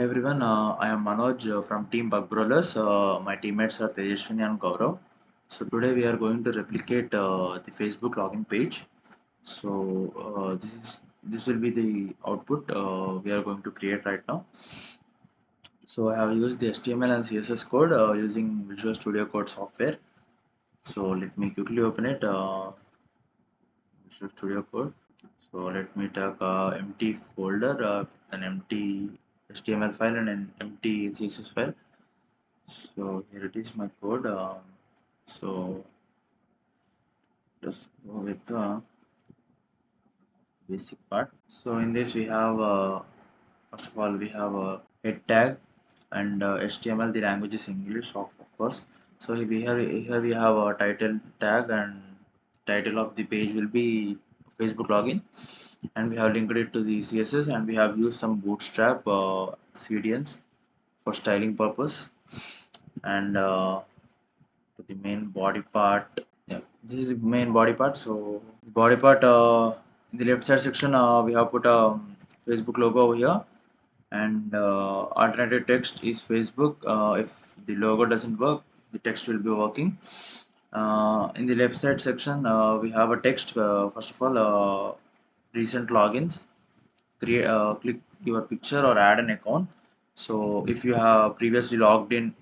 everyone, I am Manoj from Team Bug Brawlers. My teammates are Tejaswini and Gaurav. So today we are going to replicate the Facebook login page. So this will be the output we are going to create right now. So I have used the HTML and CSS code using Visual Studio Code software. So let me quickly open it. Visual Studio Code. So let me take a empty folder, an empty HTML file and an empty CSS file. So here it is my code. So just go with the basic part. So in this we have first of all we have a head tag and HTML. The language is English of course. So here we have a title tag, and title of the page will be Facebook login, and we have linked it to the CSS, and we have used some bootstrap CDNs for styling purpose, and to the main body part. Yeah, this is the main body part. So body part, in the left side section we have put a Facebook logo over here, and alternative text is Facebook. If the logo doesn't work, the text will be working. In the left side section we have a text. First of all, recent logins. Click your picture or add an account. So if you have previously login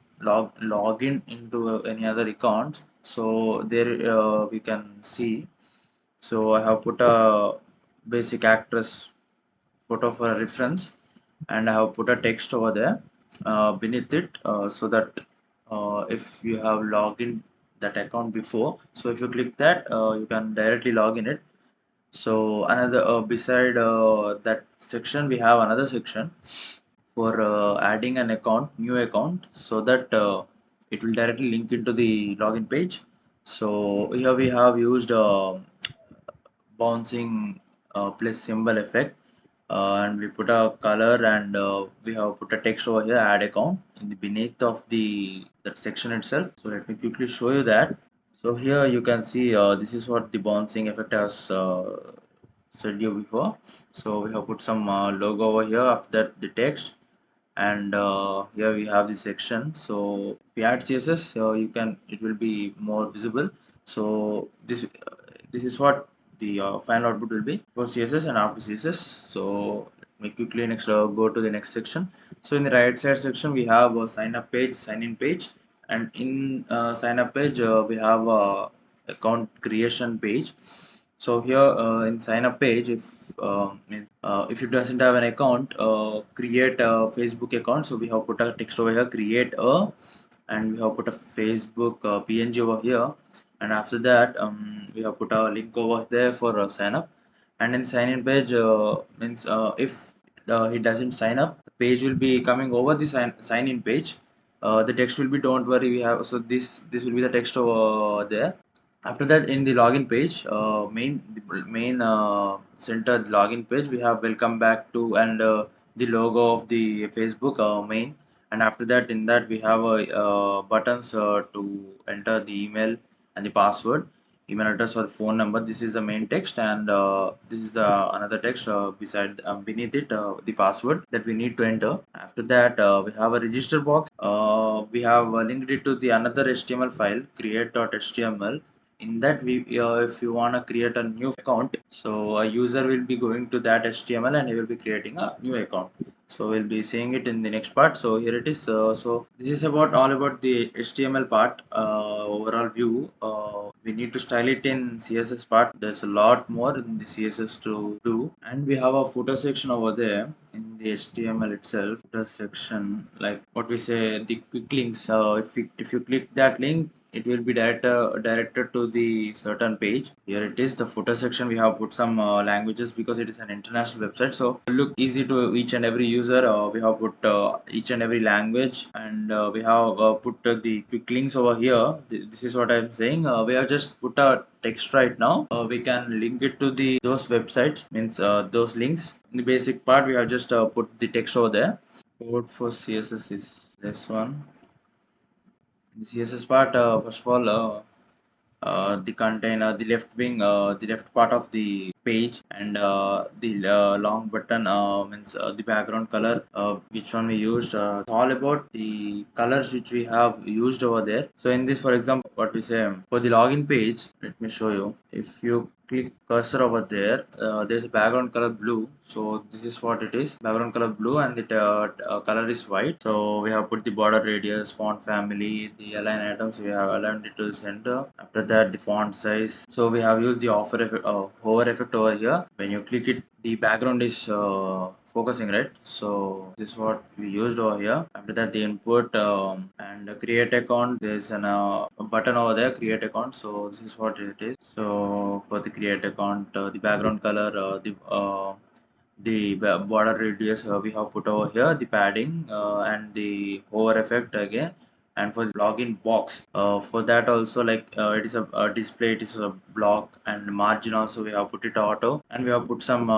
into any other account, so there we can see. So I have put a basic actress photo for a reference, and I have put a text over there beneath it, so that if you have logged in that account before, so if you click that, you can directly log in it. So another beside that section, we have another section for adding an account, new account, so that it will directly link into the login page. So here we have used bouncing plus symbol effect, and we put a color, and we have put a text over here, add account, in the beneath of the that section itself. So let me quickly show you that. So here you can see this is what the bouncing effect has said you before. So we have put some logo over here, after that the text, and here we have the section. So if we add CSS, you can, it will be more visible. So this is what the final output will be for CSS and after CSS. So let me quickly next go to the next section. So in the right side section we have a sign up page, sign in page, and in sign up page we have a account creation page. So here in sign up page, if you doesn't have an account, create a Facebook account. So we have put a text over here, create a, and we have put a Facebook PNG over here, and after that we have put a link over there for sign up. And in sign in page, means if he doesn't sign up, the page will be coming over the sign in page. The text will be, don't worry, we have, so this will be the text over there. After that, in the login page, main center login page, we have welcome back to, and the logo of the Facebook main. And after that, in that we have buttons to enter the email and the password, email address or phone number. This is the main text, and this is the another text beside, beneath it, the password that we need to enter. After that, we have a register box. We have linked it to the another HTML file, create.html. In that, we if you want to create a new account, so a user will be going to that HTML, and he will be creating a new account. So we'll be seeing it in the next part. So here it is. So this is about all about the HTML part, overall view. We need to style it in CSS part. There's a lot more in the CSS to do, and we have a footer section over there in the HTML itself. Footer section, like what we say, the quick links. If you click that link, it will be directed to the certain page. Here it is, the footer section. We have put some languages because it is an international website, so look easy to each and every user. We have put each and every language, and we have put the quick links over here. This is what I'm saying. We have just put a text right now. We can link it to the those websites, means those links. In the basic part, we have just put the text over there. Code for CSS is this one. The CSS part, first of all, the container, the left wing, the left part of the page, and the long button means the background color, which one we used. It's all about the colors which we have used over there. So in this, for example, what we say for the login page, let me show you. If you click cursor over there, there's a background color blue. So this is what it is, background color blue, and the color is white. So we have put the border radius, font family, the align items, we have aligned it to the center. After that, the font size. So we have used the hover effect over here. When you click it, the background is focusing, right? So this is what we used over here. After that, the input and create account, there's a button over there, create account. So this is what it is. So for the create account, the background color, the border radius, we have put over here, the padding and the hover effect again. And for the login box, for that also, like it is a display, it is a block, and margin also we have put it auto, and we have put some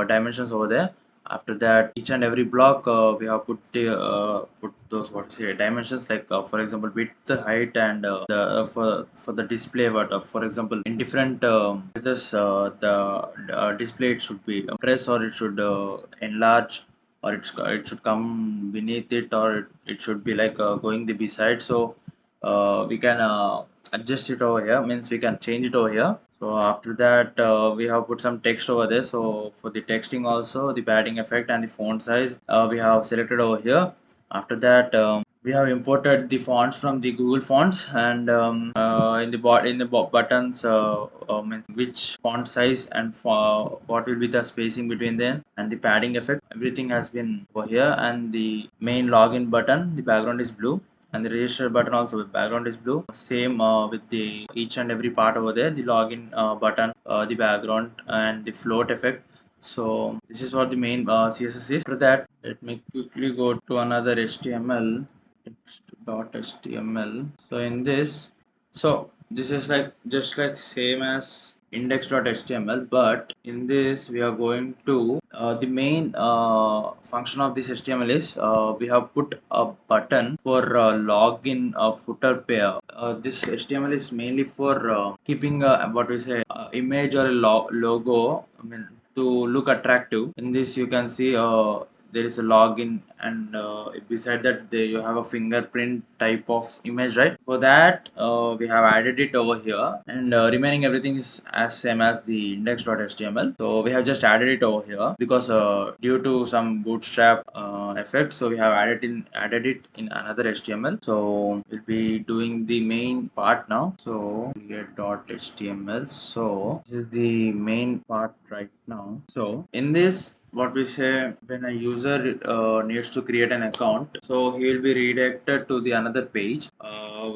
dimensions over there. After that, each and every block, we have put those, what to say, dimensions, like for example width, height, and the for the display. But for example, in different this the display, it should be press, or it should enlarge, or it should come beneath it, or it should be like going the beside. So we can adjust it over here, means we can change it over here. So after that, we have put some text over there. So for the texting also, the padding effect and the font size, we have selected over here. After that, we have imported the fonts from the Google Fonts, and in the buttons, means which font size and what will be the spacing between them, and the padding effect, everything has been over here. And the main login button, the background is blue, and the register button also, the background is blue. Same with the each and every part over there, the login button, the background, and the float effect. So this is what the main CSS is. After that, let me quickly go to another HTML, text.html. So in this, so this is like just like same as index.html, but in this we are going to the main function of this HTML is we have put a button for login footer pair. This HTML is mainly for keeping what we say image or a logo, I mean, to look attractive. In this you can see there is a login, and beside that you have a fingerprint type of image, right? For that, we have added it over here, and remaining everything is as same as the index.html. So we have just added it over here because due to some bootstrap effect, so we have added it in another HTML. So we'll be doing the main part now. So create.html. So this is the main part right now. So in this, what we say, when a user needs to create an account, so he will be redirected to the another page.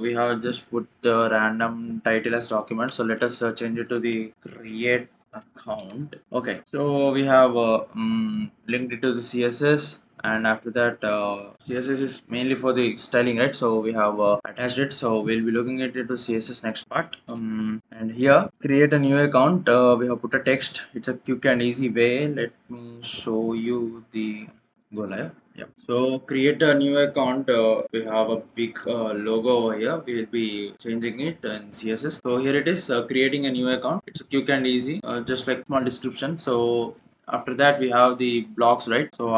We have just put the random title as document, so let us change it to the create account. Okay, so we have linked it to the CSS, and after that, CSS is mainly for the styling, right? So we have attached it, so we'll be looking at it to CSS next part. And here, create a new account, we have put a text. It's a quick and easy way. Let me show you the go live. Yeah, so create a new account. We have a big logo over here. We will be changing it in CSS. So here it is, creating a new account. It's quick and easy, just like small description. So after that, we have the blocks, right? So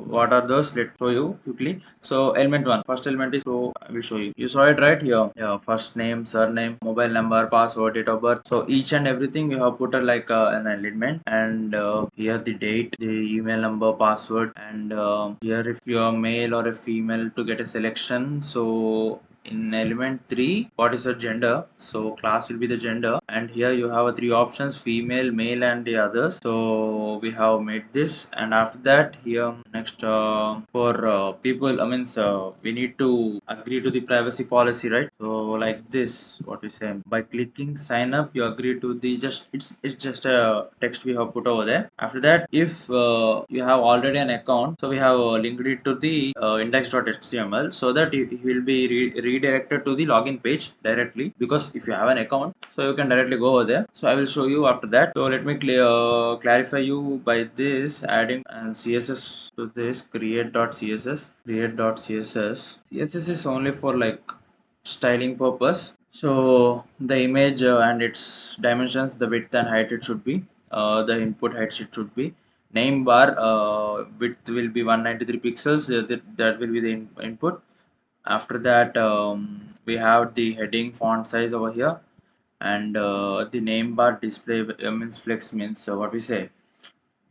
what are those? Let's show you quickly. So element one, first element is, so I will show you. You saw it right here. Yeah, first name, surname, mobile number, password, date of birth. So each and everything we have put like an element, and here the date, the email number, password, and here if you are male or a female to get a selection. So in element 3, what is your gender? So class will be the gender, and here you have three options, female, male, and the others. So we have made this, and after that, here next for people, I mean, we need to agree to the privacy policy, right? So like this, what we say, by clicking sign up, you agree to the, just it's just a text we have put over there. After that, if you have already an account, so we have linked it to the index.html, so that it will be redirected to the login page directly, because if you have an account, so you can directly go over there. So I will show you after that. So let me clarify you by this, adding and CSS to this create.css. Create.css is only for like styling purpose. So the image and its dimensions, the width and height it should be, the input height it should be. Name bar width will be 193 pixels. That will be the input. After that, we have the heading font size over here, and the name bar display means flex means what we say.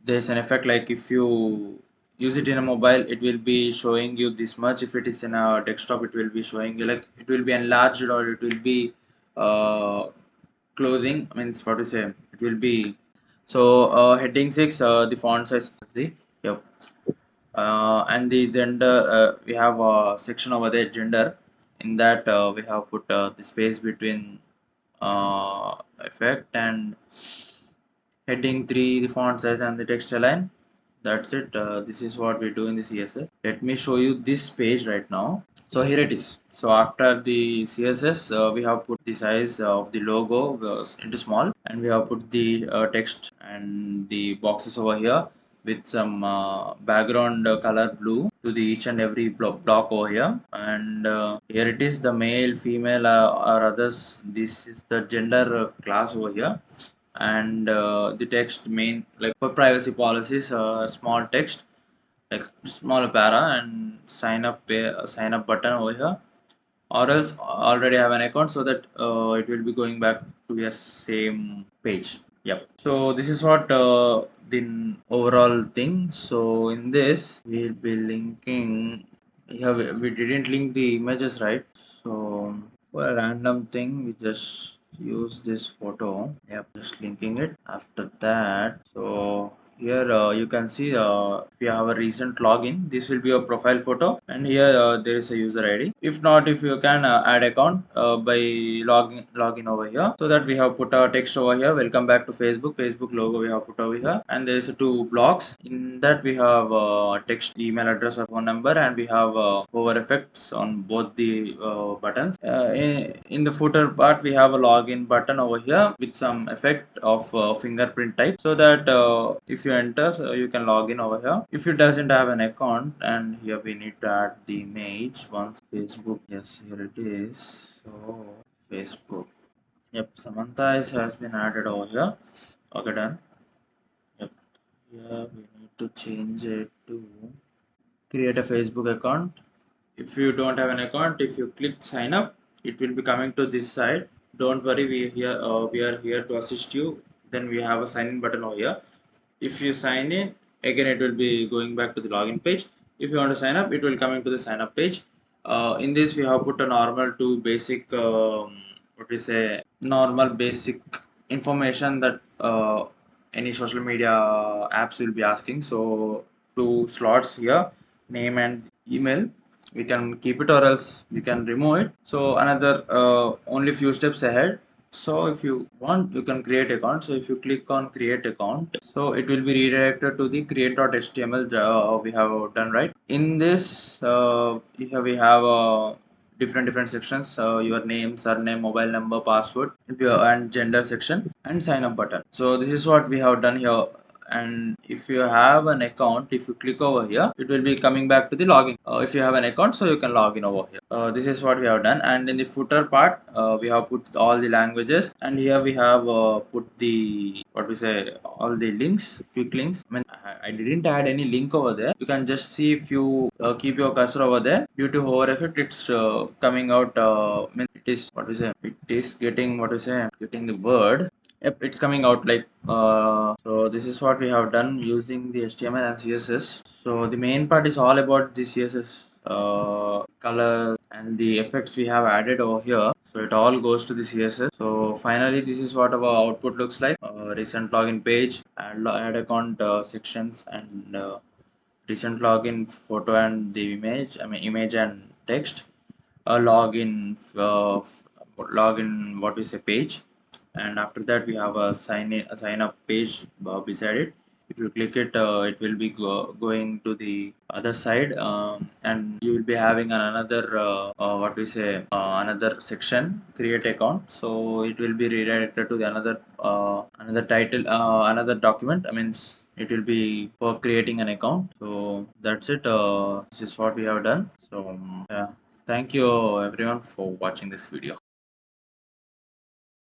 There's an effect like if you use it in a mobile, it will be showing you this much. If it is in a desktop, it will be showing you like it will be enlarged or it will be uh, closing. Means what to say. It will be so heading 6. The font size. See, yep. And the gender. We have a section over there. Gender. In that we have put the space between effect and heading 3, the font size and the text align. That's it. This is what we do in the CSS. Let me show you this page right now. So here it is. So after the CSS, we have put the size of the logo into small, and we have put the text and the boxes over here with some background color blue to the each and every block over here. And here it is, the male, female, or others. This is the gender class over here, and the text main like for privacy policies, small text like small para and sign up button over here, or else already have an account so that it will be going back to your same page. Yep. So this is what the overall thing. So in this we'll be linking. Yeah, we didn't link the images, right? So for a random thing, we just use this photo. Yep, just linking it. After that, so here you can see if you have a recent login, this will be your profile photo, and here there is a user ID. If not, if you can add account by login over here, so that we have put our text over here. Welcome back to Facebook logo we have put over here, and there is two blocks. In that we have text, email address or phone number, and we have hover effects on both the buttons. In the footer part, we have a login button over here with some effect of fingerprint type, so that if you enter, so you can log in over here. If it doesn't have an account, and here we need to add the image once. Facebook, yes, here it is. So Facebook, yep, Samantha has been added over here. Okay, done. Yep, here we need to change it to create a Facebook account. If you don't have an account, if you click sign up, it will be coming to this side. Don't worry, we are here to assist you. Then we have a sign in button over here. If you sign in, again it will be going back to the login page. If you want to sign up, it will coming to the sign up page. In this we have put a normal to basic what we say, normal basic information that any social media apps will be asking. So two slots here, name and email. We can keep it or else we can remove it. So another only few steps ahead. So if you want, you can create account. So if you click on create account, so it will be redirected to the create.html we have done, right. In this here we have different sections, your name, surname, mobile number, password, if you and gender section, and sign up button. So this is what we have done here. And if you have an account, if you click over here, it will be coming back to the login. If you have an account, so you can log in over here. This is what we have done. And in the footer part, we have put all the languages, and here we have put the what we say, all the links, quick links. I mean, I didn't add any link over there. You can just see if you keep your cursor over there. Due to hover effect, it's coming out. It is what we say. It is getting what we say, getting the word. Yep, it's coming out like so this is what we have done using the HTML and CSS. So the main part is all about the CSS color and the effects we have added over here. So it all goes to the CSS. So finally, this is what our output looks like. Recent login page, add account sections, and recent login photo and the image. I mean image and text. A login what we say page, and after that we have a sign up page beside it. If you click it, it will be going to the other side, and you will be having another what we say, another section, create account. So it will be redirected to the another title, another document. I mean it will be for creating an account. So that's it. This is what we have done. So yeah, thank you everyone for watching this video.